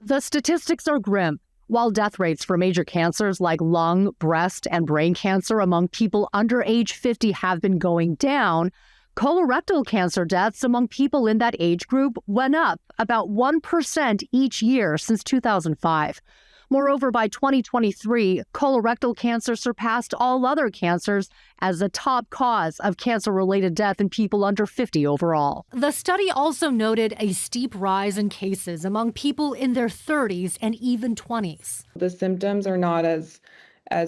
The statistics are grim. While death rates for major cancers like lung, breast, and brain cancer among people under age 50 have been going down, colorectal cancer deaths among people in that age group went up about 1% each year since 2005. Moreover, by 2023, colorectal cancer surpassed all other cancers as the top cause of cancer-related death in people under 50 overall. The study also noted a steep rise in cases among people in their 30s and even 20s. The symptoms are not as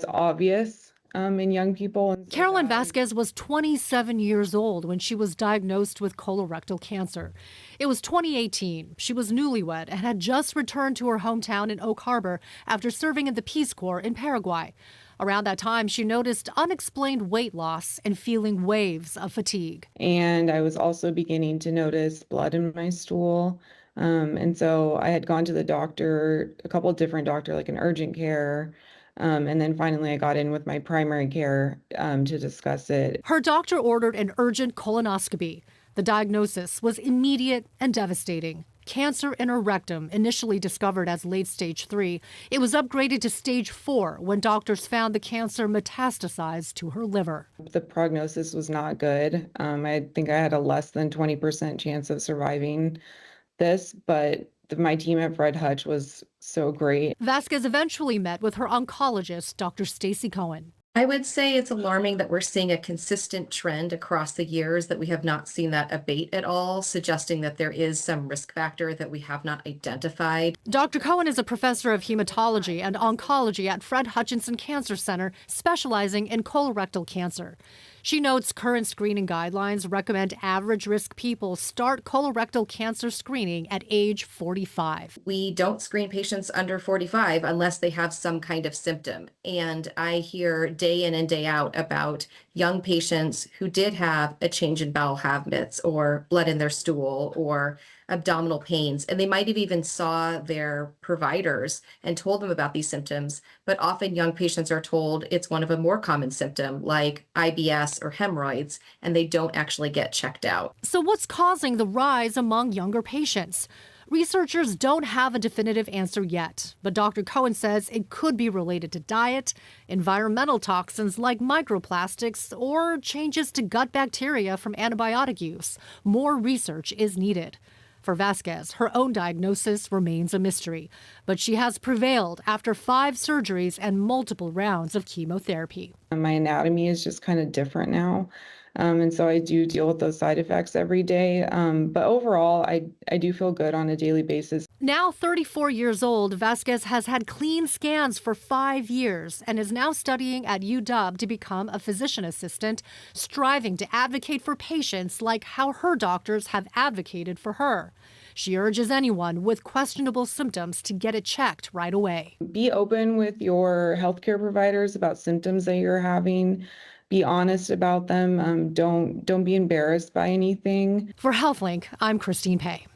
obvious in young people. Carolyn Vasquez was 27 years old when she was diagnosed with colorectal cancer. It was 2018. She was newlywed and had just returned to her hometown in Oak Harbor after serving in the Peace Corps in Paraguay. Around that time, she noticed unexplained weight loss and feeling waves of fatigue. And I was also beginning to notice blood in my stool. And so I had gone to the doctor, a couple of different doctors, like an urgent care. And then finally I got in with my primary care to discuss it. Her doctor ordered an urgent colonoscopy. The diagnosis was immediate and devastating. Cancer in her rectum, initially discovered as late stage 3. It was upgraded to stage 4 when doctors found the cancer metastasized to her liver. The prognosis was not good. I think I had a less than 20% chance of surviving this, but my team at Fred Hutch was so great. Vasquez eventually met with her oncologist, Dr. Stacy Cohen. I would say it's alarming that we're seeing a consistent trend across the years, that we have not seen that abate at all, suggesting that there is some risk factor that we have not identified. Dr. Cohen is a professor of hematology and oncology at Fred Hutchinson Cancer Center, specializing in colorectal cancer. She notes current screening guidelines recommend average risk people start colorectal cancer screening at age 45. We don't screen patients under 45 unless they have some kind of symptom. And I hear day in and day out about young patients who did have a change in bowel habits or blood in their stool or abdominal pains, and they might have even saw their providers and told them about these symptoms, but often young patients are told it's one of a more common symptom like IBS or hemorrhoids, and they don't actually get checked out. So what's causing the rise among younger patients? Researchers don't have a definitive answer yet, but Dr. Cohen says it could be related to diet, environmental toxins like microplastics, or changes to gut bacteria from antibiotic use. More research is needed. For Vasquez, her own diagnosis remains a mystery, but she has prevailed after 5 surgeries and multiple rounds of chemotherapy. My anatomy is just kind of different now. And so I do deal with those side effects every day. But overall, I do feel good on a daily basis. Now 34 years old, Vasquez has had clean scans for 5 years and is now studying at UW to become a physician assistant, striving to advocate for patients like how her doctors have advocated for her. She urges anyone with questionable symptoms to get it checked right away. Be open with your healthcare providers about symptoms that you're having. Be honest about them. Don't be embarrassed by anything. For HealthLink, I'm Christine Pei.